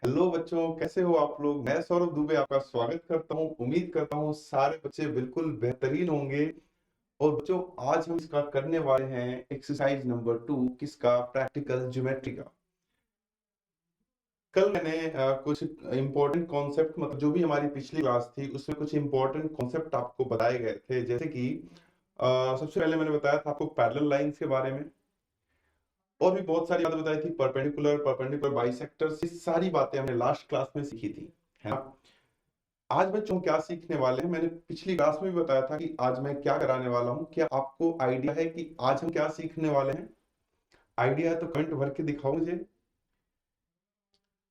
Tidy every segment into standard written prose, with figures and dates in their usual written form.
Hello बच्चों, कैसे हो आप लोग। मैं सौरभ दुबे आपका स्वागत करता हूं। उम्मीद करता हूं सारे बच्चे बिल्कुल बेहतरीन होंगे। और बच्चों, आज हम इसका करने वाले हैं एक्सरसाइज नंबर 2, किसका, प्रैक्टिकल ज्योमेट्री का। कल मैंने कुछ इंपॉर्टेंट कॉन्सेप्ट, मतलब जो भी हमारी पिछली क्लास थी उसमें कुछ इंपॉर्टेंट कॉन्सेप्ट आपको बताए गए थे। जैसे कि सबसे पहले मैंने बताया था आपको पैरेलल लाइंस के बारे में, और भी बहुत सारी बातें बताई थी, परपेंडिकुलर, परपेंडिकुलर बाइसेक्टर्स, ये सारी बातें हमने लास्ट क्लास में सीखी थी, है ना। आज बच्चों क्या सीखने वाले हैं, मैंने पिछली क्लास में भी बताया था कि आज मैं क्या कराने वाला हूं। क्या आपको आइडिया है कि आज हम क्या सीखने वाले हैं? आइडिया है तो कमेंट भर के दिखाओ मुझे।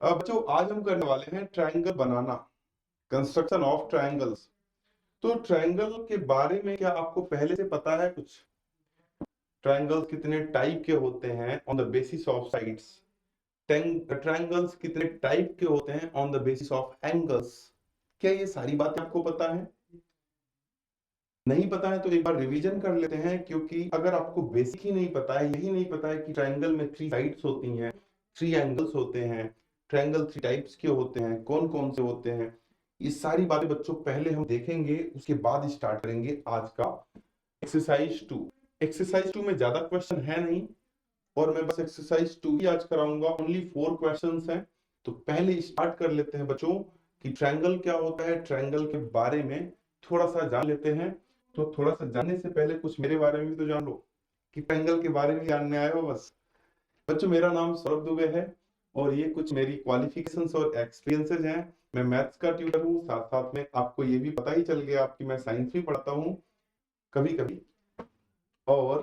अब बच्चों आज हम करने वाले हैं triangle banana, construction of triangles. तो ट्रायंगल के बारे में क्या आपको पहले से पता है कुछ? ट्रायंगल्स कितने टाइप के होते हैं on the basis of sides. Triangles कितने टाइप के होते हैं on the basis of angles. क्या ये सारी बातें आपको पता है? नहीं पता है तो एक बार रिवीजन कर लेते हैं, क्योंकि अगर आपको बेसिक ही नहीं पता है, यही नहीं पता है कि ट्रायंगल में 3 साइड्स होती हैं, 3 एंगल्स होते हैं, ट्रायंगल 3 टाइप्स के होते हैं, कौन कौन से होते हैं, ये सारी बातें बच्चों पहले हम देखेंगे, उसके बाद स्टार्ट करेंगे आज का एक्सरसाइज 2। एक्सरसाइज 2 में ज्यादा क्वेश्चन है नहीं, और मैं बस एक्सरसाइज 2 ही आज कराऊंगा। ओनली 4 क्वेश्चंस हैं। तो पहले स्टार्ट कर लेते हैं बच्चों कि ट्रायंगल क्या होता है, ट्रायंगल के बारे में थोड़ा सा जान लेते हैं। तो थोड़ा सा जानने से पहले कुछ मेरे बारे में भी तो जान लो, कि ट्रायंगल के बारे में जानने आए हो बस। बच्चों मेरा नाम सौरभ दुबे है, और ये कुछ मेरी क्वालिफिकेशंस और एक्सपीरियंसेस हैं। मैं मैथ्स का ट्यूटर हूँ, साथ साथ में आपको ये भी पता ही चल गया आपकी मैं साइंस भी पढ़ाता हूँ कभी कभी। और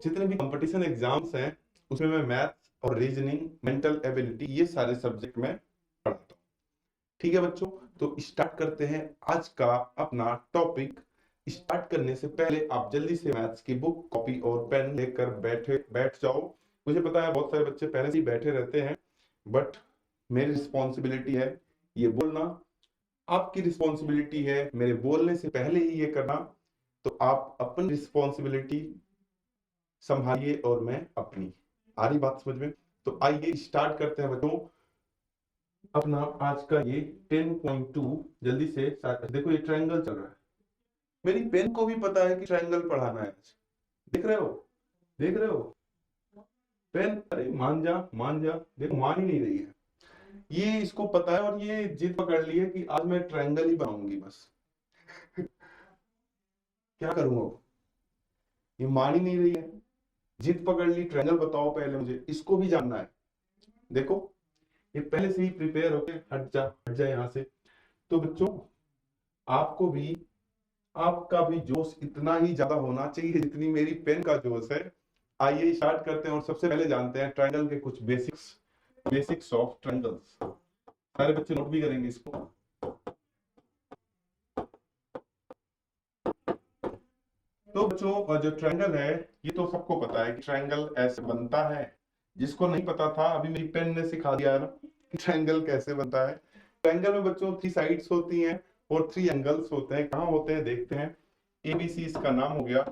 जितने भी कंपटीशन एग्जाम्स हैं उसमें मैं मैथ्स और रीजनिंग, मेंटल एबिलिटी, ये सारे सब्जेक्ट में पढ़ाता हूँ। ठीक है बच्चों, तो स्टार्ट करते हैं आज का अपना टॉपिक। स्टार्ट करने से पहले आप जल्दी से मैथ्स की बुक, कॉपी और पेन लेकर बैठ जाओ। मुझे पता है बहुत सारे बच्चे पहले से ही बैठे रहते हैं, बट मेरी रिस्पॉन्सिबिलिटी है ये बोलना, आपकी रिस्पॉन्सिबिलिटी है मेरे बोलने से पहले ही ये करना। तो आप अपनी रिस्पॉन्सिबिलिटी संभालिए और मैं अपनी। आ रही बात समझ में? तो आइए स्टार्ट करते हैं बच्चों अपना आज का ये 10.2। जल्दी से देखो ये ट्रायंगल चल रहा है, मेरी पेन को भी पता है कि ट्रायंगल पढ़ाना है आज। देख रहे हो, देख रहे हो पेन? अरे मान जा, मान जा। देखो मान ही नहीं रही है, ये इसको पता है और ये जिद पकड़ ली है कि आज मैं ट्रायंगल ही बनाऊंगी बस। क्या करूं अब, ये मान ही नहीं रही है, जिद पकड़ ली। ट्रायंगल बताओ पहले, मुझे इसको भी जानना है। देखो ये पहले से ही प्रिपेयर होके हट जा यहाँ से। तो बच्चों आपको भी, आपका भी जोश इतना ही ज्यादा होना चाहिए जितनी मेरी पेन का जोश है। आइए स्टार्ट करते हैं और सबसे पहले जानते हैं ट्रायंगल के कुछ बेसिक्स। बेसिक्स ऑफ ट्रायंगल्स, सारे बच्चे नोट भी करेंगे इसको। तो बच्चों जो ट्रायंगल है, ये तो सबको पता है कि ट्रायंगल ऐसे बनता है। जिसको नहीं पता था अभी मेरी पेन ने सिखा दिया है ना कि ट्रायंगल कैसे बनता है। ट्रायंगल में बच्चों 3 साइड्स होती हैं और 3 एंगल्स होते हैं। कहाँ होते हैं देखते हैं। एबीसी इसका नाम हो गया।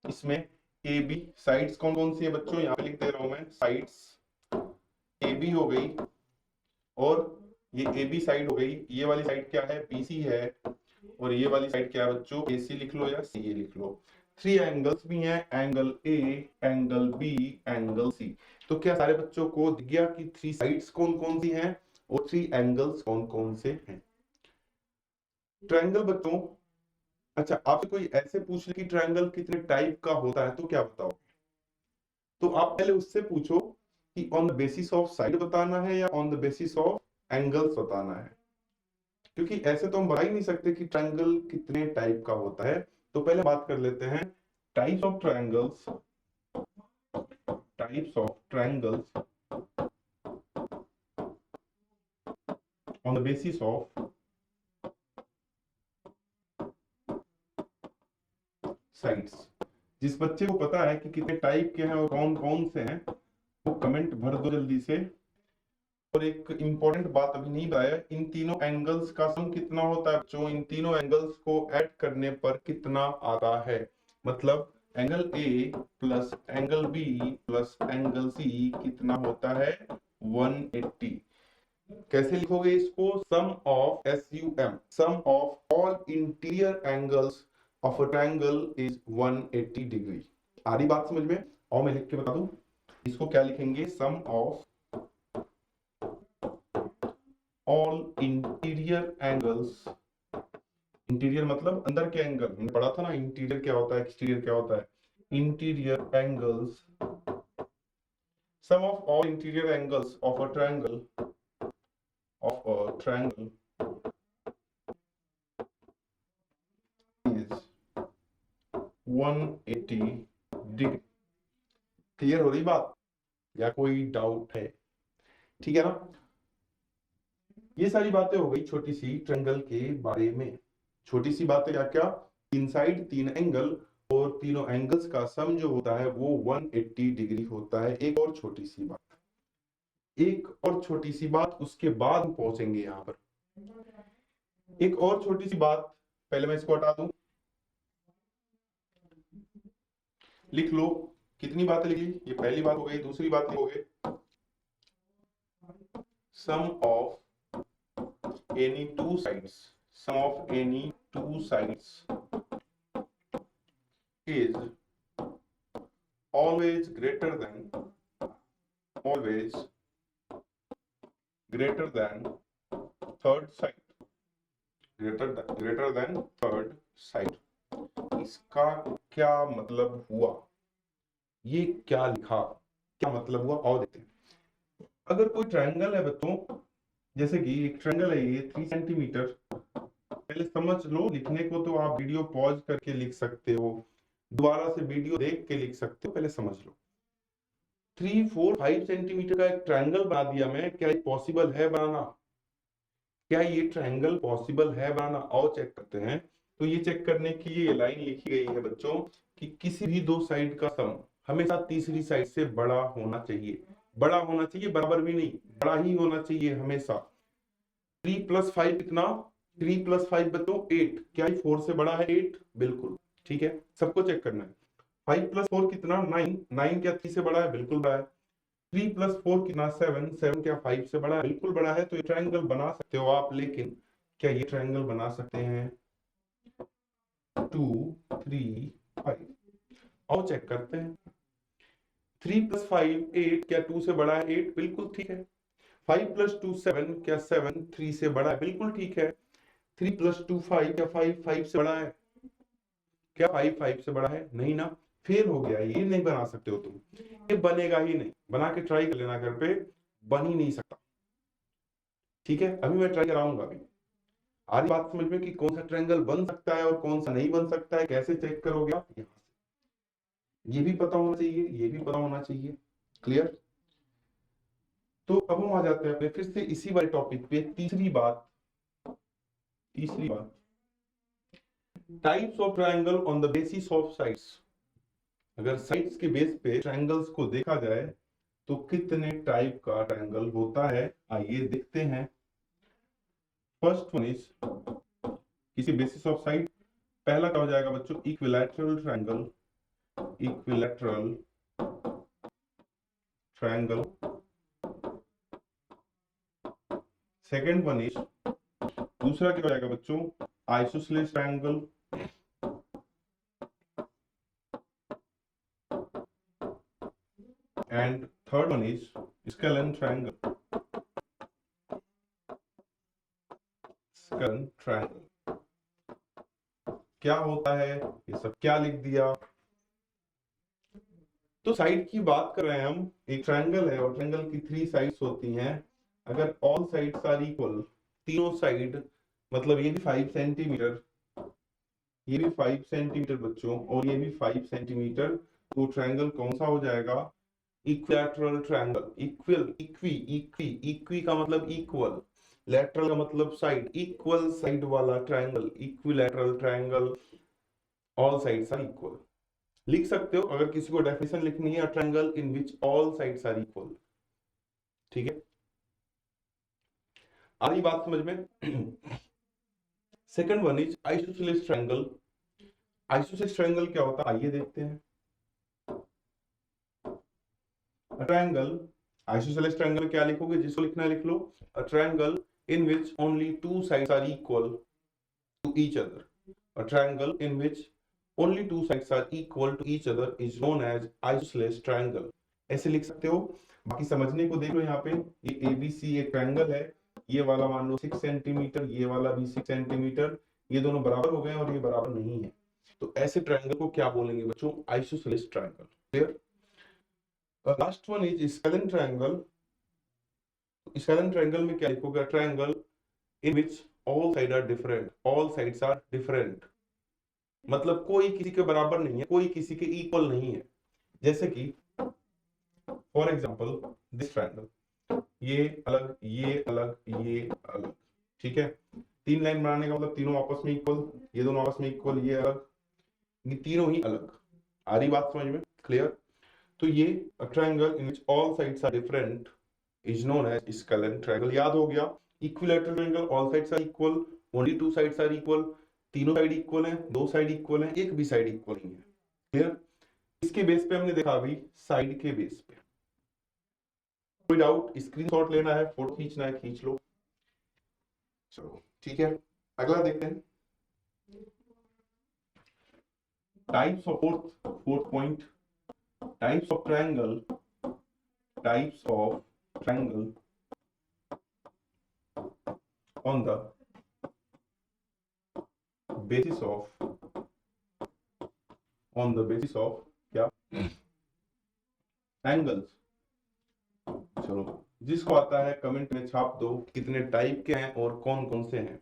इसमें ए बी साइड्स कौन कौन सी है बच्चों, यहाँ पे लिख दे रहा हूं मैं। साइड्स ए बी हो गई, और ये ए बी साइड हो गई। ये वाली साइड क्या है, बी सी है। और ये वाली साइड क्या है बच्चों, ए सी लिख लो या सी ए लिख लो। 3 एंगल्स भी हैं, angle A, angle B, angle C. तो क्या सारे बच्चों को दिख गया कि 3 साइड्स कौन कौन सी हैं और 3 एंगल्स कौन कौन से हैं? ट्रायंगल बच्चों, अच्छा आपसे कोई ऐसे पूछ ले कि ट्रायंगल कितने टाइप का होता है तो क्या बताओ? तो आप पहले उससे पूछो कि on the basis of side बताना है या on the basis of angles बताना है, क्योंकि ऐसे तो हम बता ही नहीं सकते कि ट्रायंगल कितने टाइप का होता है। तो पहले बात कर लेते हैं types of triangles. Types of triangles on the basis of sides. जिस बच्चे को पता है कि कितने टाइप के हैं और कौन कौन से हैं, वो कमेंट भर दो जल्दी से। और एक इंपॉर्टेंट बात अभी नहीं बताया, इन तीनों एंगल्स का सम कितना होता है बच्चों? इन तीनों एंगल्स को ऐड करने पर कितना आता है? मतलब angle A plus angle B plus angle C कितना होता है? 180। कैसे लिखोगे इसको? Sum of SUM, sum of all interior angles of a triangle is 180 degree. आ रही बात समझ में? और मैं लिख के बता दूं, इसको क्या लिखेंगे? Sum of all interior angles, interior मतलब अंदर के एंगल, हमने पढ़ा था ना इंटीरियर क्या होता है, एक्सटीरियर क्या होता है। Interior angles, sum of all interior angles of a triangle is 180 degree. Clear हो रही बात या कोई डाउट है? ठीक है ना। ये सारी बातें हो गई छोटी सी ट्रायंगल के बारे में। छोटी सी बातें क्या क्या? तीन साइड, तीन एंगल, और तीनों एंगल्स का सम जो होता है वो 180 डिग्री होता है। एक और छोटी सी बात, एक और छोटी सी बात, उसके बाद हम पहुंचेंगे यहां पर। एक और छोटी सी बात, पहले मैं इसको हटा दूं, लिख लो। कितनी बातें लिख ली? ये पहली बात हो गई। दूसरी बात लिखोगे, sum of any two sides, sum of any two sides is always greater than third side, greater than third side। इसका क्या मतलब हुआ? ये क्या लिखा, क्या मतलब हुआ? और देखते हैं। अगर कोई ट्रायंगल है बच्चों, जैसे कि एक ट्रायंगल है ये 3 सेंटीमीटर, पहले समझ लो। लिखने को तो आप वीडियो पॉज करके लिख सकते हो, दोबारा से वीडियो देख के लिख सकते हो, पहले समझ लो। 3, 4, 5 सेंटीमीटर का एक ट्रायंगल बना दिया मैं। क्या ये पॉसिबल है बनाना? क्या ये ट्रायंगल पॉसिबल है बनाना? और चेक करते हैं। तो ये चेक करने की ये लाइन लिखी गई है बच्चों कि किसी भी दो साइड का सम हमेशा तीसरी साइड से बड़ा होना चाहिए। बड़ा होना चाहिए, बराबर भी नहीं, बड़ा ही होना चाहिए हमेशा। 3 + 5 कितना? 3 + 5 बच्चों 8। क्या ये 4 से बड़ा है? 8 बिल्कुल ठीक है, सबको चेक करना है। 5 + 4 कितना? 9। 9 क्या 3 से बड़ा है? बिल्कुल बड़ा है। 3 + 4 कितना? 7। 7 क्या 5 से बड़ा है? बिल्कुल बड़ा है। तो ये ट्रायंगल बना सकते हो आप, लेकिन क्या ये ट्रायंगल बना सकते हैं? 2, 3, 5। और चेक करते हैं। 3 + 5 8। क्या 2 से बड़ा है? 8 बिल्कुल ठीक है। 5 + 2 7। क्या 7 3 से बड़ा है? बिल्कुल ठीक है। 3 + 2 5। क्या 5 5 से बड़ा है? क्या 5 5 से बड़ा है? नहीं ना, फेल हो गया। ये नहीं बना सकते हो तुम, ये बनेगा ही नहीं। बना के ट्राई कर लेना घर पे, बन ही नहीं सकता। ठीक है, अभी मैं ट्राई कराऊंगा। अभी आ रही बात समझ में कि कौन सा ट्रायंगल बन सकता है और कौन सा नहीं बन सकता है? कैसे चेक करोगे आप? यहाँ से ये भी पता होना चाहिए, ये भी पता होना चाहिए। क्लियर? तो अब हम आ जाते हैं अपने फिर से इसी वाले टॉपिक पे। तीसरी बात, types of triangle on the basis of sides. अगर साइड्स के बेस पे ट्रायंगल्स को देखा जाए तो कितने टाइप का ट्रायंगल होता है, आइए देखते हैं। फर्स्ट वन इज किसी बेसिस ऑफ साइड। पहला क्या हो जाएगा बच्चों? Equilateral triangle. Equilateral triangle. Second one is, दूसरा क्या हो जाएगा बच्चों? Isosceles triangle. And third one is scalene triangle. Scalene triangle क्या होता है? ये सब क्या लिख दिया? तो साइड की बात कर रहे हैं हम। एक ट्रायंगल है और ट्रायंगल की 3 साइड्स होती हैं। अगर ऑल साइड्स आर इक्वल, तीनों साइड, मतलब ये भी 5 सेंटीमीटर, ये भी 5 सेंटीमीटर बच्चों, और ये भी 5 सेंटीमीटर, तो ट्रायंगल कौन सा हो जाएगा? Equilateral triangle. इक्वी का मतलब इक्वल, लैटरल का मतलब साइड, इक्वल साइड वाला triangle, equilateral triangle. All sides are equal लिख सकते हो अगर किसी को डेफिनेशन लिखनी है। Triangle in which all sides are equal. ठीक है, आ रही बात समझ में? Second one is isosceles triangle. Isosceles triangle क्या होता है? आइए देखते हैं। A triangle आइसोसेलेस ट्रायंगल क्या लिखोगे, जिसको लिखना है लिख लो, a triangle in which only two sides are equal to each other, a triangle in which only two sides are equal to each other is known as isosceles triangle. ऐसे लिख सकते हो। बाकी समझने को देख लो, यहाँ पे ये एबीसी एक ट्रायंगल है, ये वाला मान लो 6 सेंटीमीटर, ये वाला भी 6 सेंटीमीटर, ये दोनों बराबर हो गए और ये बराबर नहीं है, तो ऐसे ट्रायंगल को क्या बोलेंगे बच्चों, isosceles triangle. Clear. Last one is scalene triangle. Scalene triangle में क्या लिखोगे, triangle in which all side are different, all sides are different, मतलब कोई किसी के बराबर नहीं है, कोई किसी के इक्वल नहीं है। जैसे कि फॉर एग्जांपल दिस ट्रायंगल, ये अलग, ये अलग, ये अलग, ठीक है। 3 लाइन बनाने का मतलब तीनों आपस में इक्वल, ये दोनों आपस में इक्वल, ये अलग, ये तीनों ही अलग। आ रही बात समझ में? क्लियर। तो ये triangle in which all sides are different is known as scalene triangle. याद हो गया। Equilateral triangle, all sides are equal, only two sides are equal, तीनों साइड इक्वल हैं, दो साइड इक्वल हैं, एक भी साइड इक्वल नहीं है। क्लियर। इसके बेस पे हमने देखा अभी साइड के बेस पे। कोई डाउट? स्क्रीनशॉट लेना है, फोटो खींचना है, खींच लो। चलो ठीक है, अगला देखते हैं। Types of fourth point, types of triangle, types of triangle on the basis of क्या, एंगल्स। चलो जिसको आता है कमेंट में छाप दो कितने टाइप के हैं और कौन कौन से हैं।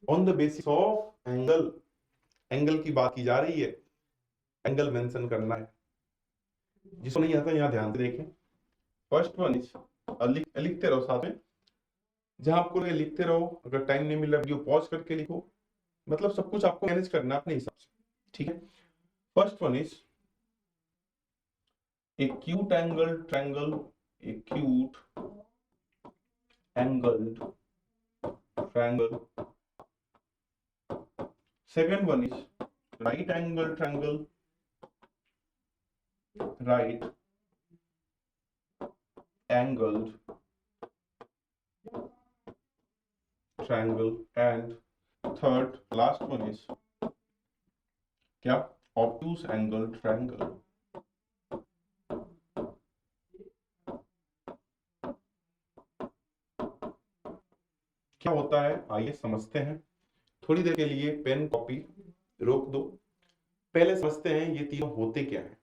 On the basis of angle, angle की बात की जा रही है, एंगल मेंशन करना है। जिसको नहीं आता यहाँ ध्यान से देखें। फर्स्ट वन इज, लिखते रहो साथ में, जहां आपको लिखते रहो, अगर टाइम नहीं मिल रहा वीडियो पॉज करके लिखो, मतलब सब कुछ आपको मैनेज करना अपने हिसाब से, ठीक है। First one is acute angle triangle, acute angled triangle. Second one is right angle triangle, right angled triangle, and third last one is क्या, obtuse angle triangle। क्या होता है आइए समझते हैं। थोड़ी देर के लिए पेन कॉपी रोक दो, पहले समझते हैं ये तीनों होते क्या हैं।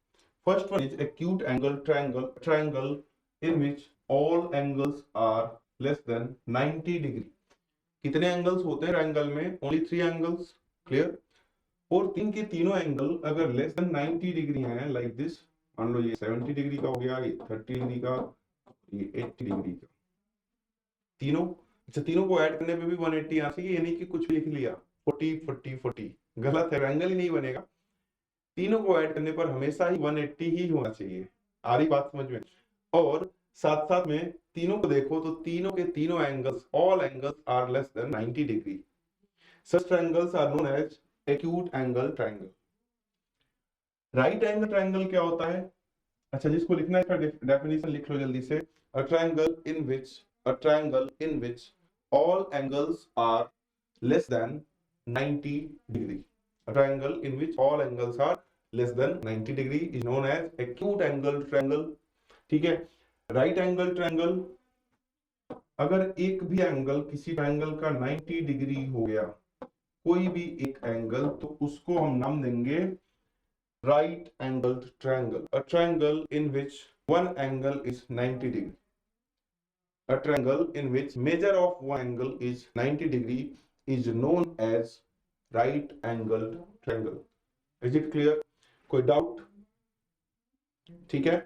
First one is acute angle triangle, triangle in which all angles are less than 90 degree. कितने एंगल्स होते हैं ट्रायंगल में? Only 3 angles. क्लियर। और तीन के तीनों एंगल अगर लेस देन 90 डिग्री हैं, लाइक दिस, मान लो ये 70 डिग्री का हो गया, ये 30 डिग्री का, ये 80 डिग्री का, तीनों। अच्छा, तीनों को ऐड करने पे भी 180 आना चाहिए, ये नहीं कि कुछ भी लिख लिया 40 40 40, गलत है, एंगल ही नहीं बनेगा। तीनों को ऐड करने पर हमेशा ही 180 ही होना चाहिए। आ रही बात समझ में? और साथ साथ में तीनों को देखो तो तीनों के तीनों angles, all angles are less than 90 degree. Such triangles are known as acute angle triangle. Right angle triangle क्या होता है? अच्छा, जिसको लिखना है इसका डेफिनेशन लिख लो जल्दी से। A triangle in which all angles are less than 90 degree. A triangle in which all angles are less than 90 degree is known as acute angle triangle। ठीक है। राइट एंगल ट्रायंगल, अगर एक भी एंगल किसी ट्रायंगल का 90 degree हो गया, कोई भी एक एंगल, तो उसको हम नाम देंगे right angled triangle। A triangle in which one angle is 90 degree, a triangle in which measure of one angle is 90 degree is known as right angled triangle। Is it clear? कोई doubt? ठीक है।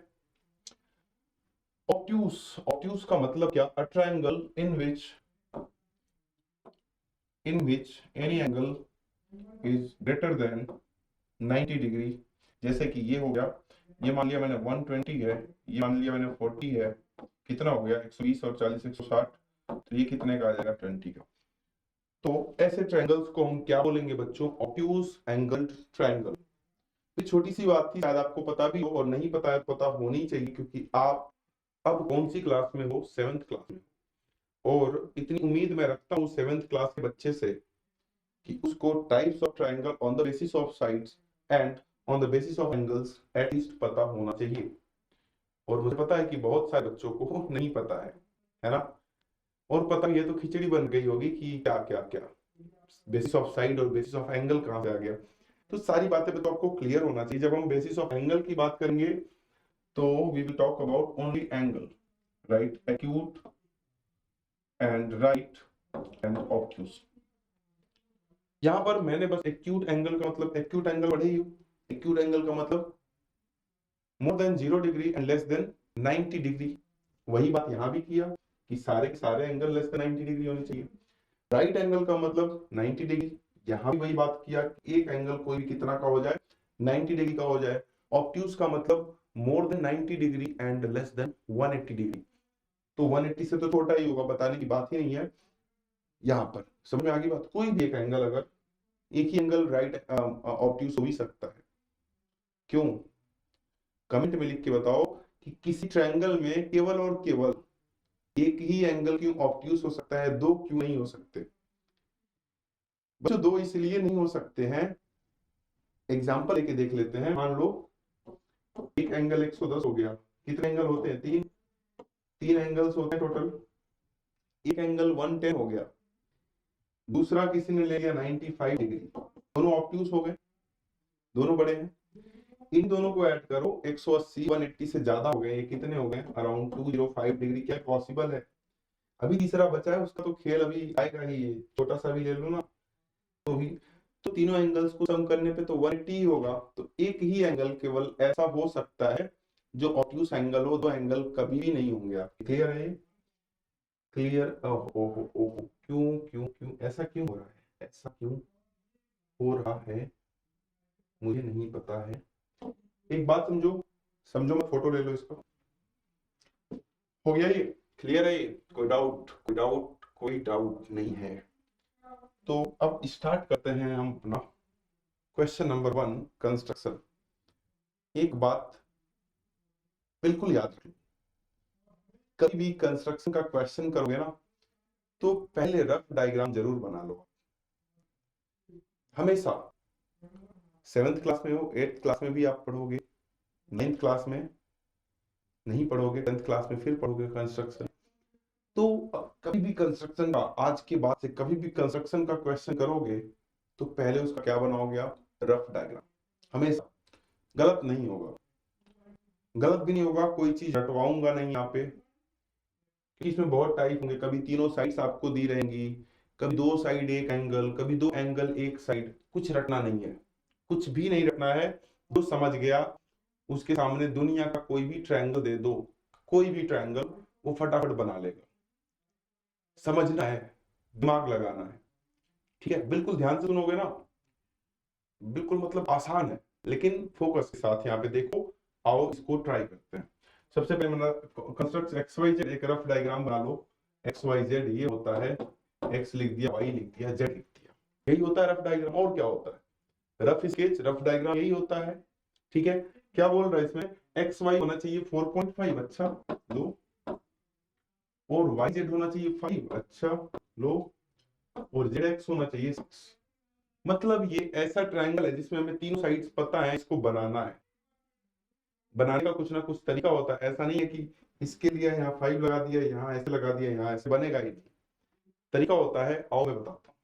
obtuse, obtuse का मतलब क्या? A triangle in which any angle is greater than 90 degree. जैसे कि ये हो गया, ये मान लिया मैंने 120 है, ये मान लिया मैंने 40 है, कितना हो गया 120 और 40 160, तो ये कितने का आ जाएगा 20 का। तो ऐसे ट्रायंगल्स को हम क्या बोलेंगे बच्चों? Obtuse angled triangle. तो छोटी सी बात थी, शायद आपको पता भी हो और नहीं पता है, पता होनी चाहिए, क्योंकि आप अब कौन सी क्लास में हो, 7th क्लास में, और इतनी उम्मीद मैं रखता हूँ 7th क्लास के बच्चे से कि उसको types of triangle on the basis of sides and on the basis of angles at least पता होना चाहिए। और मुझे पता है कि बहुत सारे बच्चों को नहीं पता है ना। और पता नहीं, ये तो खिचड़ी बन गई होगी कि क्या क्या क्या बेसिस ऑफ साइड और बेसिस ऑफ एंगल कहाँ से आ गया। तो सारी बातें पे तो आपको क्लियर होना चाहिए। जब हम बेसिस ऑफ एंगल की बात करेंगे तो we will talk about only angle, right, acute and right and obtuse. यहां पर मैंने बस एक्यूट एंगल का मतलब एक्यूट एंगल पढ़े ही। एक्यूट एंगल का मतलब more than 0 degree and less than 90 degree. वही बात यहां भी किया कि सारे के सारे एंगल लेस देन 90 डिग्री होने चाहिए। राइट एंगल का मतलब 90 डिग्री, यहां भी वही बात किया कि एक एंगल कोई भी कितना का हो जाए, 90 डिग्री का हो जाए। ऑब्ट्यूस का मतलब more than 90 degree and less than 180 degree. तो 180 से तो छोटा ही होगा, बताने की बात ही नहीं है। यहां पर समझ में आ गई बात। कोई भी एक एंगल, अगर एक ही एंगल राइट ऑब्ट्यूस हो ही सकता है। क्यों? कमेंट में लिख के बताओ कि किसी ट्रायंगल में केवल और केवल एक ही एंगल क्यों ऑब्ट्यूस हो सकता है, दो क्यों नहीं हो सकते? बच्चों दो इसलिए नहीं हो सकते हैं, एग्जांपल लेके देख लेते हैं। मान लो एक एंगल 110 हो गया, कितने एंगल होते हैं? तीन। तीन एंगल्स होते हैं टोटल। एक एंगल 110 हो गया, दूसरा किसी ने ले लिया 95 डिग्री, दोनों ऑब्ट्यूस हो गए, दोनों बड़े हैं। इन दोनों को ऐड करो, 180 180 से ज्यादा हो गए, ये कितने हो गए? Around 205 degree. क्या पॉसिबल है? अभी तीसरा बचा है, उसका तो खेल अभी आएगा ही। ये छोटा सा भी ले लो ना तो भी, तो तीनों एंगल्स को सम करने पे तो 180 ही होगा। तो एक ही एंगल केवल ऐसा हो सकता है जो ऑब्ट्यूस एंगल हो, दो एंगल कभी भी नहीं होंगे। आपकी क्लियर है? क्लियर? ओहो ओहो, क्यों क्यों क्यों ऐसा क्यों हो रहा है? ऐसा क्यों हो रहा है मुझे नहीं पता है। एक बात समझो, समझो मत, फोटो ले लो इसका। हो गया ये? क्लियर है ये? कोई डाउट? कोई डाउट? कोई डाउट नहीं है। तो अब स्टार्ट करते हैं हम अपना क्वेश्चन नंबर 1, कंस्ट्रक्शन। एक बात बिल्कुल याद रखो, कभी भी कंस्ट्रक्शन का क्वेश्चन करोगे ना तो पहले रफ डायग्राम जरूर बना लो। हमेशा 7th क्लास में हो, 8th क्लास में भी आप पढ़ोगे, 9th क्लास में नहीं पढ़ोगे, 10th क्लास में फिर पढ़ोगे कंस्ट्रक्शन। तो कभी भी कंस्ट्रक्शन का, आज के बाद से कभी भी कंस्ट्रक्शन का क्वेश्चन करोगे तो पहले उसका क्या बनाओगे आप? Rough diagram. हमेशा गलत नहीं होगा, गलत भी नहीं होगा, कोई चीज हटवाऊंगा नहीं यहाँ पे, क्योंकि इसमें बहुत टाइप होंगे। कभी तीनों साइड्स आपको दी रहेंगी, कभी दो साइड एक एंगल, कभी दो एंगल एक साइड। कुछ रटना नहीं है, कुछ भी नहीं रखना है। जो समझ गया उसके सामने दुनिया का कोई भी ट्रायंगल दे दो, कोई भी ट्रायंगल, वो फटाफट बना लेगा। समझना है, दिमाग लगाना है, ठीक है? बिल्कुल ध्यान से सुनोगे ना, बिल्कुल मतलब आसान है, लेकिन फोकस के साथ यहाँ पे देखो। आओ इसको ट्राई करते हैं। सबसे पहले मतलब कंस्ट्रक्ट एक्स वाई जेड, एक रफ डायग्राम बना लो। एक्स वाई जेड ये होता है, एक्स लिख दिया, वाई लिख दिया, जेड लिख दिया, यही होता है रफ डायग्राम। और क्या होता है? रफ स्केच, रफ डायग्राम यही होता है, ठीक है? क्या बोल रहा है इसमें? एक्स वाई होना चाहिए 4.5, अच्छा लो। और वाई जेड होना चाहिए 5, अच्छा लो। और जेड एक्स होना चाहिए 6। मतलब ये ऐसा ट्रायंगल है जिसमें हमें तीनों साइड्स पता है, इसको बनाना है। बनाने का कुछ ना कुछ तरीका होता है, ऐसा नहीं है कि इसके लिए यहाँ 5 लगा दिया, यहाँ ऐसे लगा दिया, यहाँ ऐसे, बनेगा ही नहीं। तरीका होता है, आओ मैं बताता हूँ।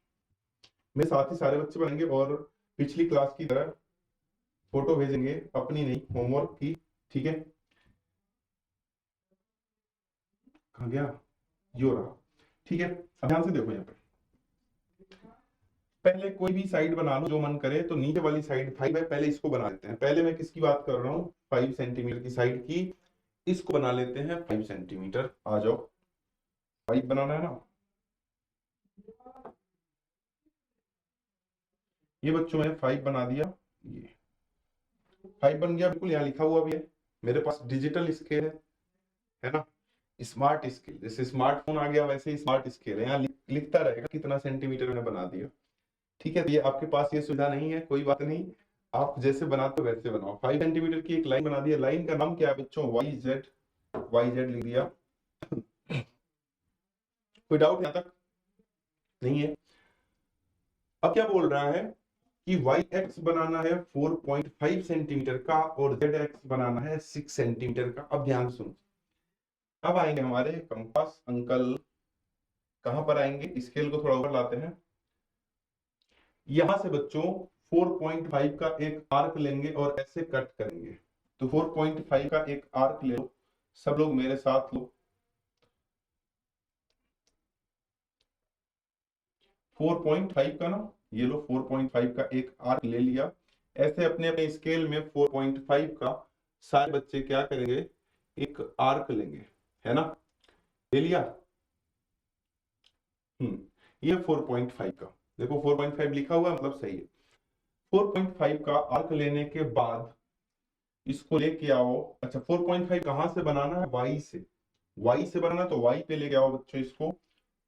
मेरे साथ ही सारे बच्चे बनेंगे और पिछली क्लास की तरह फोटो भेजेंगे, अपनी नहीं, होमवर्क की, ठीक है? कहाँ गया? यो रहा, ठीक है? अब ध्यान से देखो यहाँ पे। पहले कोई भी साइड बना लो जो मन करे। तो नीचे वाली साइड 5 है, पहले इसको बना लेते हैं। पहले मैं किसकी बात कर रहा हूँ? 5 सेंटीमीटर की साइड की। इसको बना लेते हैं 5 सेंटीमीटर। आ जाओ, 5 बनाना है ना। ये बच्चों मैंने 5 बना दिया, ये 5 बन गया, बिल्कुल यहाँ लिखा हुआ भी है मेरे पास। डिजिटल स्केल है ना, स्मार्ट स्केल। जैसे स्मार्टफोन आ गया वैसे ही स्मार्ट स्केल है, यहाँ लिखता रहेगा कितना सेंटीमीटर मैंने बना दिया, ठीक है? तो ये आपके पास ये सुविधा नहीं है, कोई बात नहीं, आप जैसे बनाते हो वैसे बनाओ। 5 सेंटीमीटर की एक लाइन बना दी है। लाइन का नाम क्या है बच्चों? वाई जेड YZ लिख दिया। कोई डाउट यहाँ तक? नहीं है। अब क्या बोल रहा है कि YX बनाना है 4.5 सेंटीमीटर का और ZX बनाना है 6 सेंटीमीटर का। अब ध्यान सुनो, अब आएंगे हमारे कंपास अंकल। कहां पर आएंगे? स्केल को थोड़ा ऊपर लाते हैं। यहां से बच्चों 4.5 का एक आर्क लेंगे और ऐसे कट करेंगे। तो 4.5 का एक आर्क ले लो, सब लोग मेरे साथ लो। 4.5 का ना, ये लो 4.5 का एक आर्क ले लिया। ऐसे अपने अपने स्केल में 4.5 का सारे बच्चे क्या करेंगे? एक आर्क लेंगे, है ना? ले लिया। ये 4.5 का, देखो 4.5 लिखा हुआ है, मतलब सही है। 4.5 का आर्क लेने के बाद इसको लेके आओ। अच्छा, 4.5 कहां से बनाना है? Y से। Y से बनाना, तो Y पे लेके आओ बच्चों इसको।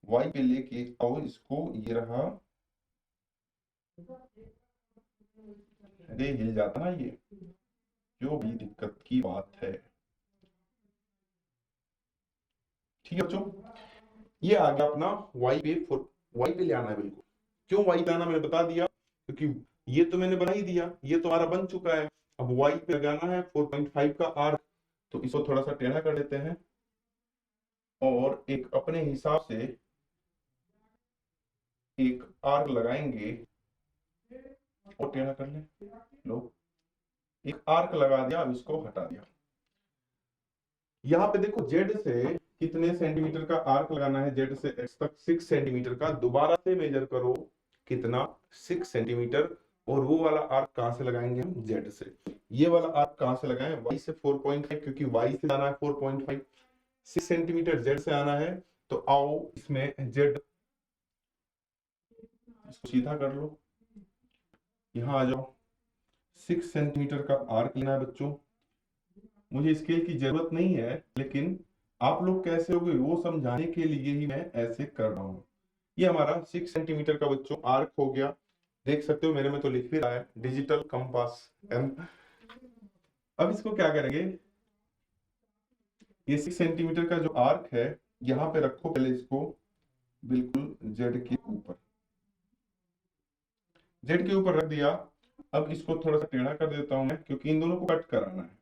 Y पे लेके आओ इसको, ये रहा। अरे हिल जाता ना ये, जो भी दिक्कत की बात है। ठीक है बच्चों, ये आ गया अपना Y पे। Y पे ले आना है बिल्कुल। क्यों Y पे आना मैंने बता दिया, क्योंकि ये तो मैंने बना ही दिया, ये तो हमारा बन चुका है। अब Y पे लगाना है 4.5 का आर्क, तो इसको थोड़ा सा टेढ़ा कर देते हैं और एक अपने हिसाब से एक आर्क लगाएंगे और टेढ़ा कर ले लो। एक आर्क लगा दिया, अब इसको हटा दिया। यहाँ पे देखो Z से कितने सेंटीमीटर का आर्क लगाना है? Z से X तक 6 सेंटीमीटर का। दोबारा से मेजर करो, कितना? 6 सेंटीमीटर। और वो वाला आर्क कहां से लगाएंगे हम? Z से। ये वाला आर्क कहां से लगाएं? Y से 4.5, क्योंकि Y से आना है 4.5। 6 सेंटीमीटर Z से आना है, तो आओ इसमें Z, इसको सीधा कर लो, यहाँ आ जाओ। 6 सेंटीमीटर का आर्क लेना है बच्चों। मुझे स्केल की जरूरत नहीं है, लेकिन आप लोग कैसे होगे वो समझाने के लिए ही मैं ऐसे कर रहा हूं। ये हमारा 6 सेंटीमीटर का बच्चों आर्क हो गया। देख सकते हो मेरे में तो लिख भी रहा है डिजिटल कंपास M। अब इसको क्या करेंगे? ये 6 सेंटीमीटर का जो आर्क है, यहाँ पे रखो पहले इसको बिल्कुल Z के ऊपर। Z के ऊपर रख दिया। अब इसको थोड़ा सा टेढ़ा कर देता हूं मैं, क्योंकि इन दोनों को कट कराना है।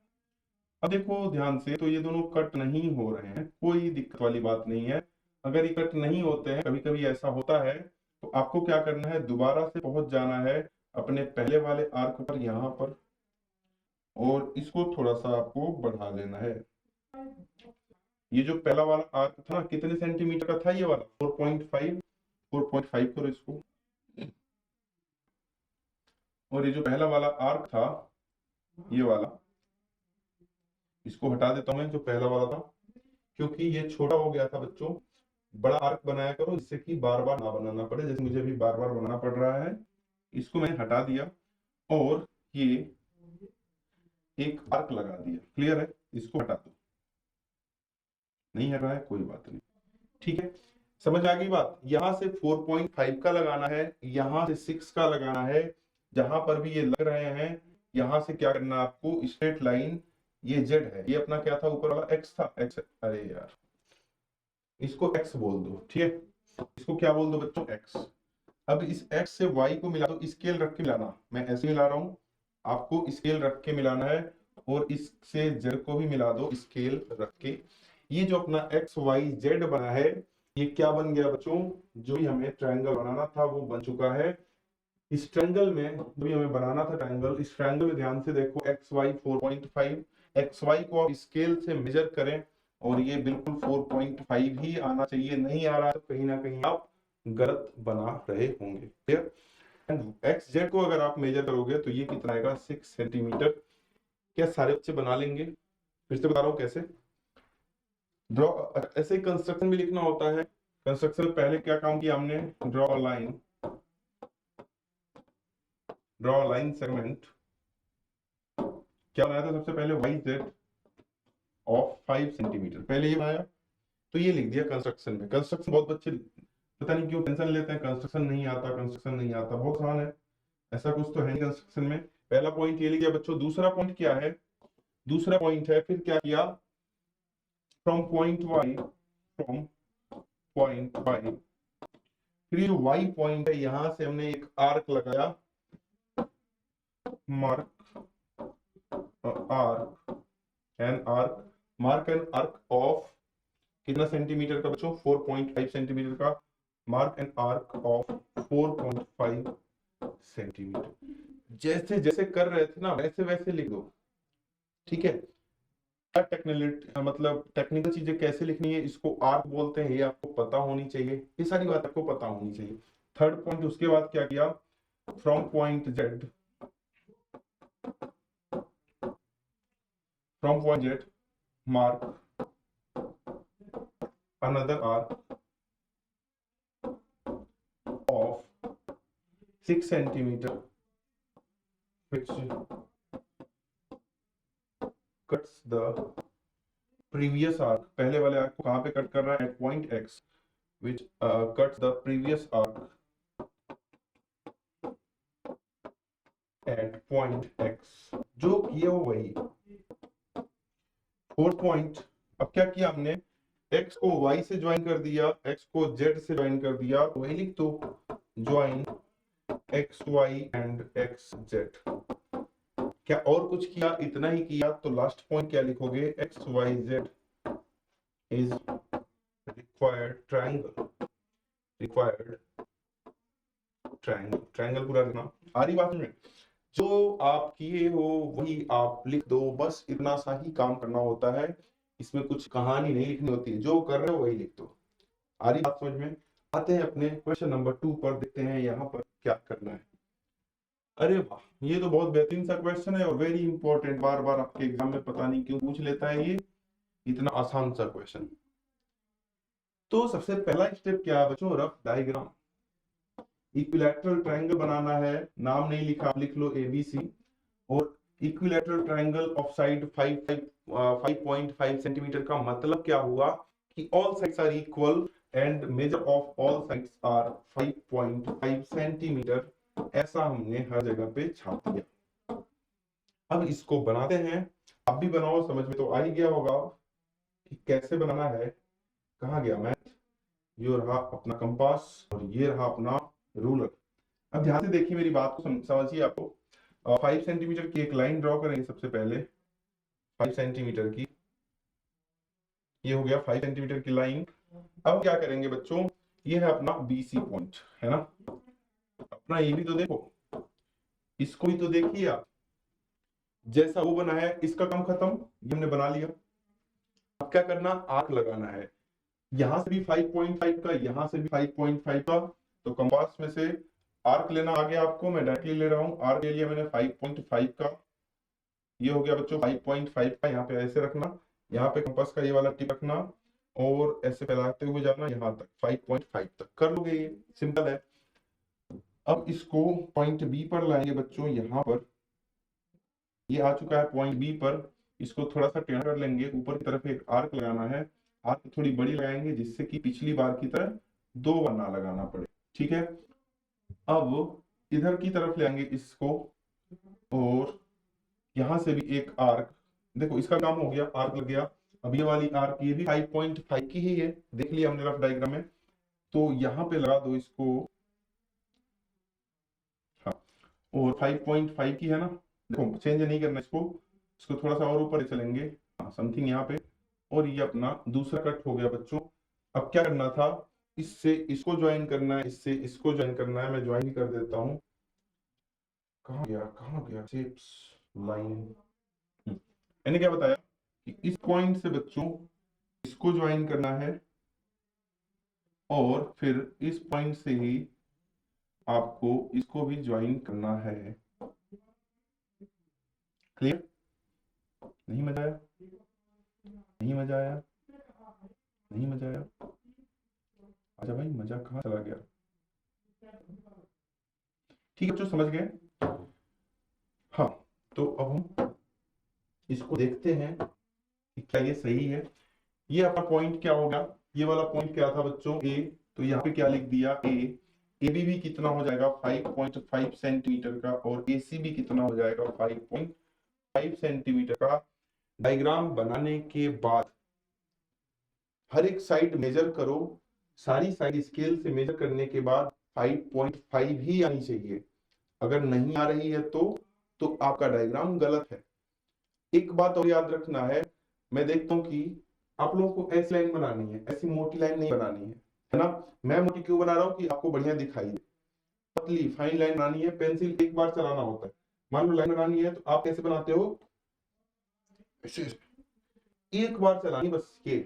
अब देखो ध्यान से, तो ये दोनों कट नहीं हो रहे हैं, कोई दिक्कत वाली बात नहीं है। अगर ये कट नहीं होते हैं, कभी कभी ऐसा होता है, तो आपको क्या करना है? दोबारा से पहुंच जाना है अपने पहले वाले आर्क पर, यहाँ पर, और इसको थोड़ा सा आपको बढ़ा लेना है। ये जो पहला वाला आर्क था ना, कितने सेंटीमीटर का था? ये वाला 4.5। 4.5 करो इसको। और ये जो पहला वाला आर्क था, ये वाला, इसको हटा देता हूं मैं, जो पहला वाला था, क्योंकि ये छोटा हो गया था बच्चों। बड़ा आर्क बनाया करो, जिससे कि बार बार ना बनाना पड़े, जैसे मुझे भी बार बार बनाना पड़ रहा है। इसको मैंने हटा दिया और ये एक आर्क लगा दिया। क्लियर है? इसको हटा दो। नहीं हटा है, कोई बात नहीं। ठीक है, समझ आ गई बात? यहां से 4.5 का लगाना है, यहां से 6 का लगाना है। जहां पर भी ये लग रहे हैं, यहां से क्या करना है आपको? स्ट्रेट लाइन, ये Z है, ये अपना क्या था? ऊपर वाला X था। X, अरे यार, इसको X बोल दो। ठीक है, इसको क्या बोल दो बच्चों? X। अब इस X से Y को मिला दो, स्केल रख के मिलाना। मैं ऐसे मिला रहा हूं, आपको स्केल रख के मिलाना है। और इससे Z को भी मिला दो, स्केल रख के। ये जो अपना XYZ बना है, ये क्या बन गया बच्चों? जो भी हमें ट्रायंगल बनाना था वो बन चुका है। इस ट्रायंगल में जो भी हमें बनाना था ट्रायंगल, इस ट्रायंगल में ध्यान से देखो, XY 4.5। XY को आप स्केल से मेजर करें और ये बिल्कुल 4.5 ही आना चाहिए। नहीं आ रहा है तो कहीं ना कहीं आप गलत बना रहे होंगे। क्लियर? एंड XZ को अगर आप मेजर करोगे तो ये कितना आएगा? 6 सेंटीमीटर। क्या सारे बच्चे बना लेंगे? फिर से बता रहा हूँ कैसे ड्रॉ। ऐसे कंस्ट्रक्शन भी लिखना होता है। कंस्ट्रक्शन में पहले क्या काम किया हमने? Draw a line, draw line segment. क्या बनाया था सबसे पहले? YZ ऑफ 5 सेंटीमीटर, पहले ये बनाया, तो ये लिख दिया कंस्ट्रक्शन में। कंस्ट्रक्शन बहुत बच्चे पता नहीं क्यों टेंशन लेते हैं, कंस्ट्रक्शन नहीं आता, कंस्ट्रक्शन नहीं आता। बहुत आसान है, ऐसा कुछ तो है नहीं कंस्ट्रक्शन में। पहला पॉइंट ये लिख दिया बच्चों। दूसरा पॉइंट क्या है? दूसरा पॉइंट है, फिर क्या किया? फ्रॉम पॉइंट वाई, फिर ये वाई पॉइंट है, यहां से हमने एक आर्क लगाया, मार्क एन आर्क ऑफ कितना सेंटीमीटर का बच्चों, 4.5 सेंटीमीटर का, mark an arc of 4.5 centimetre. जैसे जैसे कर रहे थे ना वैसे वैसे लिख दो, ठीक है। क्या मतलब टेक्निकल चीजें कैसे लिखनी है, इसको आर्क बोलते हैं, ये आपको पता होनी चाहिए, ये सारी बात आपको पता होनी चाहिए। थर्ड पॉइंट, उसके बाद क्या किया, from point Z, mark another arc of 6 centimeter which cuts the previous arc, पहले वाले आर्क को कहां पे कट कर रहा है, at point x, which cuts the previous arc at point x, जो किया हो वही। फोर्थ पॉइंट, अब क्या किया हमने, x को y से ज्वाइन कर दिया, x को z से ज्वाइन कर दिया, तो वही लिख दो, join x y and x z। क्या और कुछ किया, इतना ही किया, तो लास्ट पॉइंट क्या लिखोगे, x y z is required triangle पूरा लिखना। आ रही बात में, जो आप किए हो वही आप लिख दो, बस इतना सा ही काम करना होता है, इसमें कुछ कहानी नहीं लिखनी होती है, जो कर रहे हो वही लिख दो। आ रही बात समझ में। आते हैं अपने क्वेश्चन नंबर 2 पर, देखते हैं यहाँ पर क्या करना है। अरे वाह, ये तो बहुत बेहतरीन सा क्वेश्चन है और वेरी इंपॉर्टेंट, बार बार आपके एग्जाम में पता नहीं क्यों पूछ लेता है ये इतना आसान सा क्वेश्चन। तो सबसे पहला स्टेप क्या है बच्चों, रफ डायग्राम। इक्विलैटरल ट्रायंगल बनाना है, नाम नहीं लिखा, आप लिख लो ABC। और equilateral triangle of side 5.5 centimetre का मतलब क्या हुआ कि all sides are equal and measure of all sides are 5.5 centimetre, ऐसा हमने हर जगह पे छाप दिया। अब इसको बनाते हैं, आप भी बनाओ, समझ में तो आ ही गया होगा कि कैसे बनाना है। कहाँ गया मैथ, ये रहा अपना कंपास और ये रहा अपना रूलर। अब ध्यान से देखिए मेरी बात को समझिए। आपको 5 सेंटीमीटर की एक लाइन ड्रॉ करेंगे सबसे पहले, 5 सेंटीमीटर की, ये हो गया 5 सेंटीमीटर की लाइन। अब क्या करेंगे बच्चों, ये है अपना BC पॉइंट, है ना। अपना ये भी तो देखो, इसको भी तो देखिए आप, जैसा वो बना है इसका काम खत्म, ये हमने बना लिया। अब क्या करना, आर्क लगाना है, यहां से भी 5.5 का, यहां से भी 5.5 का, तो कंपास में से आर्क लेना आ गया आपको, मैं डायरेक्टली ले रहा हूं, आर्क ले लिया मैंने 5.5 का, ये हो गया बच्चों 5.5 का, यहाँ पे ऐसे रखना, यहाँ पे कंपास का ये वाला टिप रखना और ऐसे फैलाते हुए जाना यहां तक, 5.5 तक कर लोगे, ये सिंपल है। अब इसको पॉइंट बी पर लाएंगे बच्चों, यहाँ पर ये आ चुका है पॉइंट बी पर, इसको थोड़ा सा टेढ़ा कर लेंगे, ऊपर की तरफ एक आर्क लगाना है, आर्क थोड़ी बड़ी लगाएंगे जिससे कि पिछली बार की तरह 2 बार ना लगाना पड़े, ठीक है। अब इधर की तरफ ले आएंगे इसको, और यहां से भी एक आर्क, देखो इसका काम हो गया, आर्क लग गया। अब ये वाली आर्क, ये भी 5.5 की ही है, देख लिया हमने रफ डायग्राम में, तो यहाँ पे लगा दो इसको, हाँ, और 5.5 की है ना, देखो चेंज नहीं करना इसको, इसको थोड़ा सा और ऊपर चलेंगे, हाँ समथिंग यहाँ पे, और ये अपना दूसरा कट हो गया बच्चों। अब क्या करना था, इससे इसको ज्वाइन करना है, इससे इसको ज्वाइन करना है, मैं ज्वाइन कर देता हूँ, कहाँ गया शेप्स लाइन। मैंने क्या बताया कि इस पॉइंट से बच्चों इसको ज्वाइन करना है, और फिर इस पॉइंट से ही आपको इसको भी ज्वाइन करना है। क्लियर, नहीं मजा आया, नहीं मजा आया, नहीं मजा आया, अच्छा भाई मजा कहाँ चला गया। ठीक है बच्चों, समझ गए। हाँ, तो अब हम इसको देखते हैं कि क्या ये सही है। ये अपना पॉइंट क्या होगा, ये वाला पॉइंट क्या था बच्चों, ए, तो यहाँ पे क्या लिख दिया, ए बी भी कितना हो जाएगा 5.5 सेंटीमीटर का, और AC भी कितना हो जाएगा 5.5 सेंटीमीटर का। डायग्राम बनाने के बाद हर एक साइड मेजर करो, सारी साइड स्केल से मेजर करने के बाद 5.5 ही आनी चाहिए। अगर नहीं आ रही है तो आपका डायग्राम गलत है। एक बात और याद रखना है, मैं देखता हूं कि आप लोगों को ऐसी लाइन बनानी है, ऐसी मोटी लाइन नहीं बनानी है ना। मैं मोटी क्यों बना रहा हूं कि आपको बढ़िया दिखाई दे। पतली फाइन लाइन बनानी है, पेंसिल एक बार चलाना होता है। मान लो लाइन बनानी है तो आप कैसे बनाते हो, ऐसे एक बार चलानी, बस ये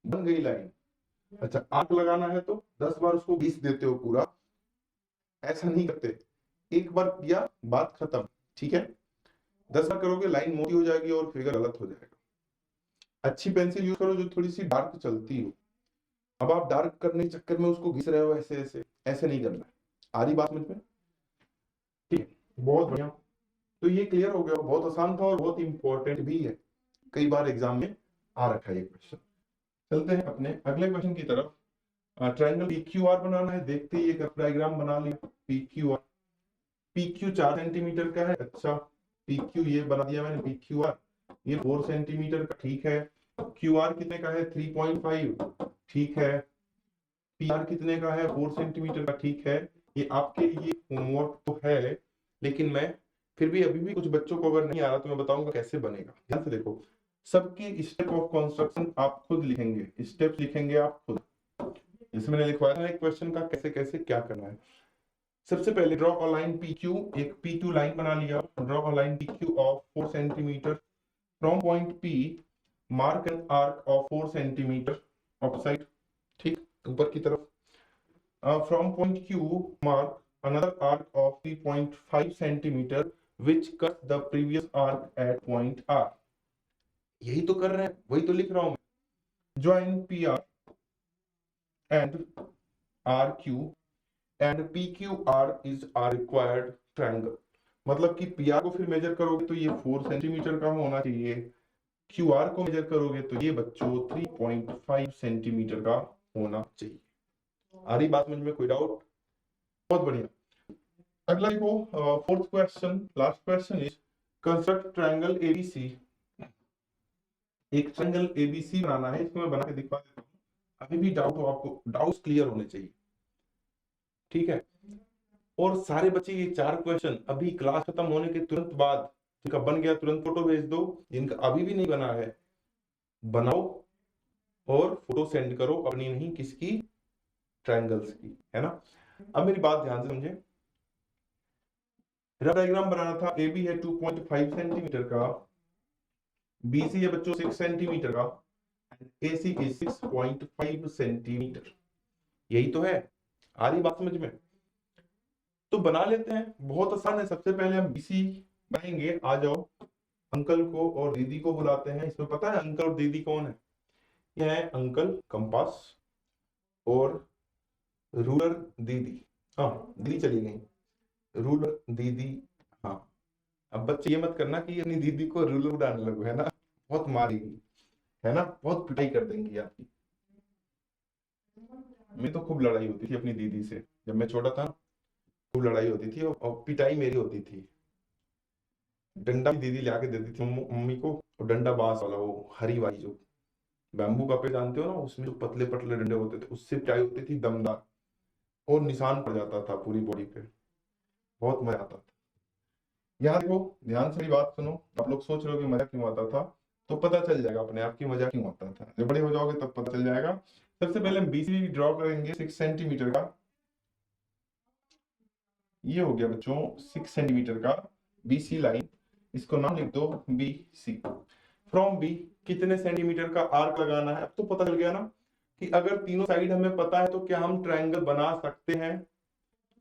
बन गई लाइन। अच्छा, आंख लगाना है तो 10 बार उसको घिस देते हो पूरा, ऐसा नहीं करते। एक बार किया, बात खत्म। ठीक है, 10 बार करोगे लाइन मोटी हो जाएगी और फिगर गलत हो जाएगा। अच्छी पेंसिल यूज करो जो थोड़ी सी डार्क चलती हो। अब आप डार्क करने के चक्कर में उसको घिस रहे हो, ऐसे ऐसे ऐसे नहीं करना है। आ रही बात समझ में? ठीक है, बहुत बढ़िया। तो ये क्लियर हो गया, बहुत आसान था और बहुत इंपॉर्टेंट भी है, कई बार एग्जाम में आ रखा है ये क्वेश्चन। चलते हैं अपने अगले क्वेश्चन की तरफ। ट्रायंगल PQR बनाना है, देखते ही एक डायग्राम बना लिया। PQR, PQ 4 सेंटीमीटर का है। अच्छा, PQ ये बना दिया मैंने, PQR ये 4 सेंटीमीटर का, ठीक है। QR कितने का है, 3.5, ठीक है। PR कितने का है, 4 सेंटीमीटर का, ठीक है। ये आपके लिए होमवर्क तो है, लेकिन मैं फिर भी अभी भी कुछ बच्चों को अगर नहीं आ रहा तो मैं बताऊंगा कैसे बनेगा। ध्यान से देखो, सबकी स्टेप ऑफ कंस्ट्रक्शन आप खुद लिखेंगे, स्टेप्स लिखेंगे आप खुद। जैसे मैंने लिखवाया था एक क्वेश्चन का कैसे कैसे क्या करना है। सबसे पहले ड्रॉ अ लाइन PQ, एक PQ लाइन बना लिया। Draw a line PQ of 4 centimetre from point P, mark an arc of 4 centimetre of side, ठीक, ऊपर की तरफ। From point Q, mark another arc of 3.5 centimeter which cut the previous arc at point R। यही तो कर रहे हैं, वही तो लिख रहा हूं मैं। Join PR and RQ and PQR is a required triangle। मतलब कि PR को फिर मेजर करोगे तो ये 4 सेंटीमीटर का होना चाहिए, QR को मेजर करोगे तो ये बच्चों 3.5 सेंटीमीटर का होना चाहिए। आ रही बात समझ में, कोई डाउट? बहुत बढ़िया। अगला देखो, fourth question, last question is construct triangle ABC। एक ट्रायंगल ABC बनाना है, इसको मैं बना के दिखा देता हूँ। अभी भी डाउट हो आपको, डाउट्स क्लियर होने चाहिए, ठीक है। और सारे बच्चे ये 4 क्वेश्चन अभी क्लास खत्म होने के तुरंत बाद, जिनका बन गया तुरंत फोटो भेज दो, जिनका अभी भी नहीं बना है बनाओ और फोटो सेंड करो, अपनी नहीं किसकी, ट्रायंगल्स की, है ना। अब मेरी बात ध्यान से समझे। डायग्राम बनाना था, AB है 2.5 सेंटीमीटर का, BC है बच्चों 6 सेंटीमीटर का, AC is 6.5 सेंटीमीटर। यही तो है, आ रही बात समझ में? तो बना लेते हैं, बहुत आसान है। सबसे पहले हम BC बनाएंगे। आ जाओ, अंकल को और दीदी को बुलाते हैं। इसमें पता है अंकल और दीदी कौन है? ये है अंकल कंपास और रूलर दीदी। हाँ, दीदी चली गई, रूलर दीदी। हाँ, अब बच्चे ये मत करना कि अपनी दीदी को रूलर उड़ाने लगो, है ना, बहुत मारेगी, है ना, बहुत पिटाई कर देंगी आपकी। मैं तो खूब लड़ाई होती थी अपनी दीदी से, जब मैं छोटा था खूब लड़ाई होती थी और पिटाई मेरी होती थी। डंडा भी दीदी ला के देती थी मम्मी को, और डंडा बांस वाला, वो हरी वाली जो बैम्बू का पेड़ जानते हो ना, उसमें जो पतले पतले डंडे होते थे, उससे पिटाई होती थी दमदार, और निशान पड़ जाता था पूरी बॉडी पे, बहुत मजा आता था। यहाँ देखो, ध्यान से मेरी बात सुनो। आप लोग सोच रहे हो कि मजा क्यों आता था, तो पता चल जाएगा अपने आप की मजा क्यों आता था। जब बड़े हो जाओगे तब पता चल जाएगा। सबसे पहले हम BC ड्रॉ करेंगे 6 सेंटीमीटर का। ये हो गया बच्चों 6 सेंटीमीटर का BC लाइन, इसको नाम लिख दो BC। फ्रॉम B कितने सेंटीमीटर का आर्क लगाना है, अब तो पता चल गया ना कि अगर तीनों साइड हमें पता है तो क्या हम ट्रायंगल बना सकते हैं।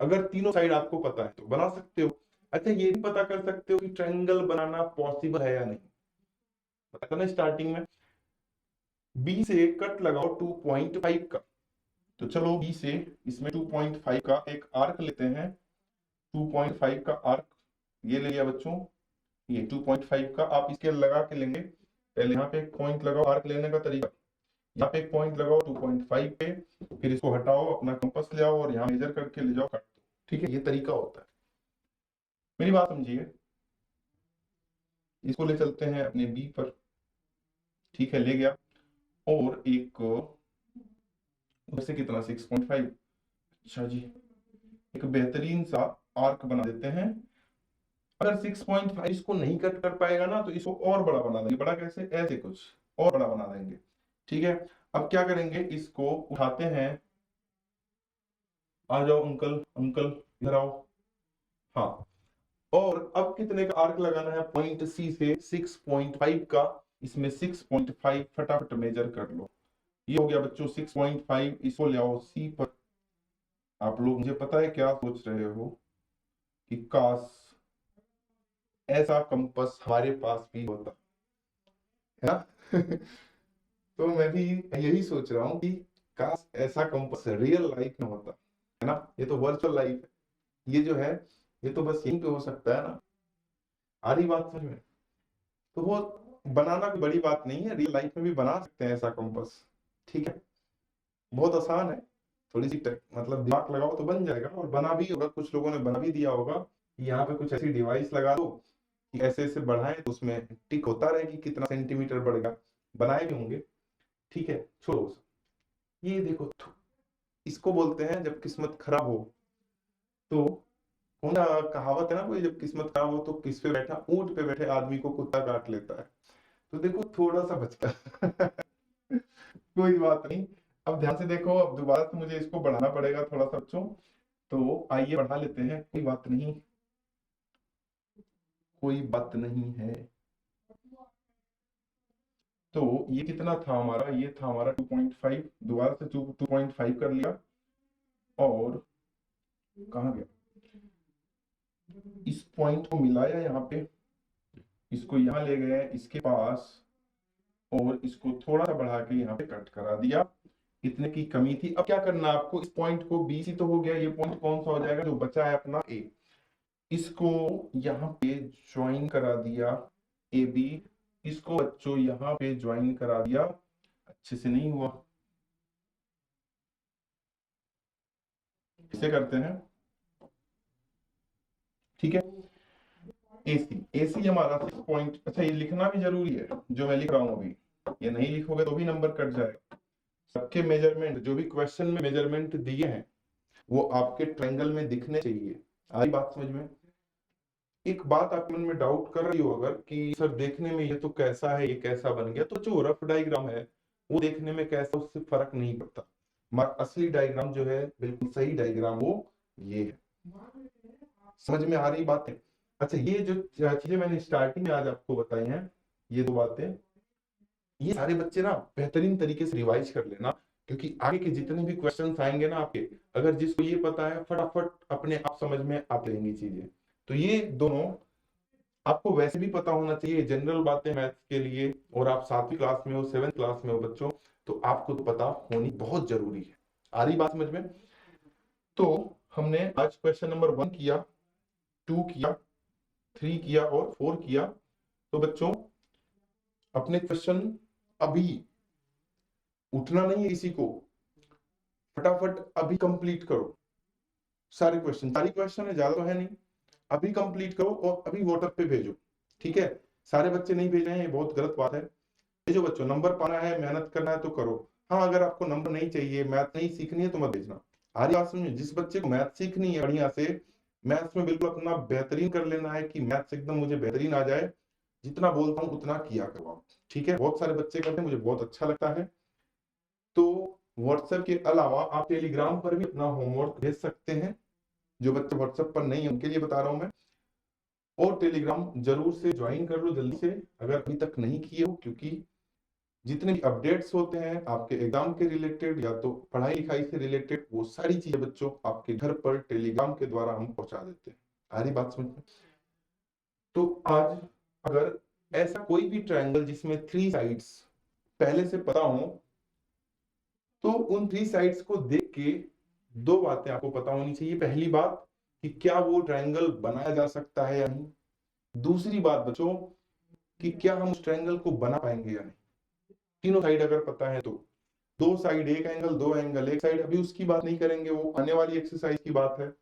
अगर तीनों साइड आपको पता है तो बना सकते हो। अच्छा, ये भी पता कर सकते हो कि ट्रायंगल बनाना पॉसिबल है या नहीं। पता करना स्टार्टिंग में, B से कट लगाओ 2.5 का। तो चलो B से इसमें 2.5 का एक आर्क लेते हैं। 2.5 का आर्क ये ले लिया बच्चों, ये 2.5 का आप इसके लगा के लेंगे। पहले यहाँ पे एक पॉइंट लगाओ, आर्क लेने का तरीका, यहाँ पे एक पॉइंट लगाओ 2.5 पे, फिर इसको हटाओ, अपना कंपास ले आओ और यहाँ मेजर करके ले जाओ, काट दो। ठीक है, ये तरीका होता है, मेरी बात समझिए। इसको ले चलते हैं अपने B पर, ठीक है, ले गया। और एक उधर से कितना 6.5। अच्छा जी, एक बेहतरीन सा आर्क बना देते हैं। अगर 6.5 इसको नहीं कट कर पाएगा ना, तो इसको और बड़ा बना देंगे। बड़ा कैसे? ऐसे कुछ और बड़ा बना देंगे। ठीक है, अब क्या करेंगे, इसको उठाते हैं। आ जाओ अंकल, अंकल इधर आओ। हाँ, और अब कितने का आर्क लगाना है? पॉइंट सी से 6.5 का। इसमें 6.5 फटाफट मेजर कर लो। ये हो गया बच्चों 6.5। इसको ले आओ सी पर। आप लोग मुझे पता है क्या सोच रहे हो कि काश ऐसा कंपास हमारे पास भी होता, है ना? तो मैं भी यही सोच रहा हूँ कि काश ऐसा कंपास रियल लाइफ में होता, है ना? ये तो वर्चुअल लाइफ है, ये जो है ये तो बस यहीं पे हो सकता है ना। आ रही बात समझ में? तो वो बनाना कोई बड़ी बात नहीं है, रियल लाइफ में भी बना सकते हैं ऐसा कंपास। ठीक है, बहुत आसान है। थोड़ी सी मतलब दिमाग लगाओ तो बन जाएगा, और बना भी होगा, कुछ लोगों ने बना भी दिया होगा कि यहाँ पे कुछ ऐसी डिवाइस लगा दो कि ऐसे ऐसे बढ़ाएं तो उसमें टिक होता रहे कि कितना सेंटीमीटर बढ़ेगा। बनाए भी होंगे। ठीक है, छोड़ो। ये देखो, इसको बोलते हैं जब किस्मत खराब हो तो, कौन सा कहावत है ना कोई, जब किस्मत खराब हो तो किस पे बैठा, ऊंट पे बैठे आदमी को कुत्ता काट लेता है। तो देखो थोड़ा सा बच गया। कोई बात नहीं। अब ध्यान से देखो, अब दोबारा से मुझे इसको बढ़ाना पड़ेगा थोड़ा सा बच्चों। तो आइए बढ़ा लेते हैं, कोई बात नहीं, कोई बात नहीं है। तो ये कितना था हमारा? ये था हमारा 2.5। दोबारा से 2.5 कर लिया। और कहाँ गया? इस पॉइंट को मिलाया यहाँ पे, इसको यहाँ ले गए इसके पास, और इसको थोड़ा सा बढ़ा के यहाँ पे कट करा दिया। इतने की कमी थी। अब क्या करना है आपको? इस पॉइंट को, बी सी तो हो गया, ये पॉइंट कौन सा हो जाएगा जो बचा है अपना? ए। इसको यहाँ पे ज्वाइन करा दिया, ए बी। इसको बच्चों यहाँ पे ज्वाइन करा दिया। अच्छे से नहीं हुआ, इसे करते हैं। ठीक है, एसी, एसी हमारा 6 पॉइंट। अच्छा, ये लिखना भी जरूरी है जो मैं लिख रहा हूँ अभी। ये नहीं लिखोगे तो भी नंबर कट जाएगा। सबके मेजरमेंट, जो भी क्वेश्चन में मेजरमेंट दिए हैं, वो आपके ट्रायंगल में दिखने चाहिए। आई बात समझ में? एक बात आपके मन में डाउट कर रही हो अगर कि सर देखने में ये तो कैसा है, ये कैसा बन गया, तो जो रफ डायग्राम है वो देखने में कैसा, उससे फर्क नहीं पड़ता। मगर असली डायग्राम जो है, बिल्कुल सही डायग्राम, वो ये है। समझ में आ रही बात है? अच्छा, ये जो चीजें मैंने स्टार्टिंग में आज आपको बताई हैं, ये दो बातें, ये सारे बच्चे ना बेहतरीन तरीके से रिवाइज कर लेना, क्योंकि आगे के जितने भी क्वेश्चन आएंगे ना आपके, अगर जिसको ये पता है फटाफट अपने आप समझ में आ जाएंगी चीजें। तो ये दोनों आपको वैसे भी पता होना चाहिए, जनरल बातें मैथ्स के लिए। और आप 7वीं क्लास में हो, 7th क्लास में हो बच्चों, तो आपको तो पता होनी बहुत जरूरी है। आ रही बात समझ में? तो हमने आज क्वेश्चन नंबर 1 किया, 2 किया, 3 किया और 4 किया। तो बच्चों अपने क्वेश्चन अभी उठना नहीं है किसी को, फटाफट अभी कंप्लीट करो सारे क्वेश्चन। 4 क्वेश्चन है, ज्यादा तो है नहीं। अभी कंप्लीट करो और अभी व्हाट्सएप पे भेजो। ठीक है, सारे बच्चे नहीं भेज रहे हैं, ये बहुत गलत बात है। भेजो बच्चों, नंबर पाना है, मेहनत करना है तो करो। हाँ, अगर आपको नंबर नहीं चाहिए, मैथ नहीं सीखनी है, तो मत भेजना। आ रही बात समझ में? जिस बच्चे को मैथ सीखनी है बढ़िया से, मैथ्स में बिल्कुल अपना बेहतरीन कर लेना है कि मैथ्स एकदम मुझे बेहतरीन आ जाए, जितना बोलता हूँ उतना किया करो आप। ठीक है, बहुत सारे बच्चे करते हैं, मुझे बहुत अच्छा लगता है। तो व्हाट्सएप के अलावा आप टेलीग्राम पर भी अपना होमवर्क भेज सकते हैं। जो बच्चे व्हाट्सएप पर नहीं है उनके लिए बता रहा हूं मैं। और टेलीग्राम जरूर से ज्वाइन कर लो जल्दी से, अगर अभी तक नहीं किए हो, क्योंकि जितने भी अपडेट्स होते हैं आपके एग्जाम के रिलेटेड या तो पढ़ाई लिखाई से रिलेटेड, वो सारी चीजें बच्चों आपके घर पर टेलीग्राम के द्वारा हम पहुंचा देते हैं। आ रही बात समझ में? तो आज अगर ऐसा कोई भी ट्रायंगल जिसमें 3 साइड्स पहले से पता हो, तो उन 3 साइड्स को देख के 2 बातें आपको पता होनी चाहिए। पहली बात कि क्या वो ट्रायंगल बनाया जा सकता है या नहीं। दूसरी बात बच्चों कि क्या हम उस ट्रायंगल को बना पाएंगे या नहीं। तीनों साइड अगर पता है तो, 2 साइड एक एंगल, 2 एंगल एक साइड, अभी उसकी बात नहीं करेंगे, वो आने वाली एक्सरसाइज की बात है।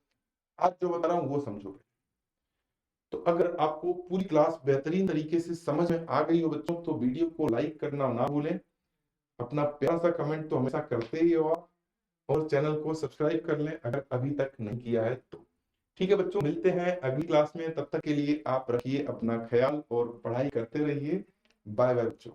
आज जो बता रहा हूं वो समझोगे। तो अगर आपको पूरी क्लास बेहतरीन तरीके से समझ में आ गई हो बच्चों, तो वीडियो को लाइक करना ना भूलें। अपना प्यारा सा कमेंट तो हमेशा करते ही हो आप, और चैनल को सब्सक्राइब कर लें अगर अभी तक नहीं किया है तो। ठीक है बच्चों, मिलते हैं अगली क्लास में। तब तक के लिए आप रखिए अपना ख्याल और पढ़ाई करते रहिए। बाय बाय बच्चों।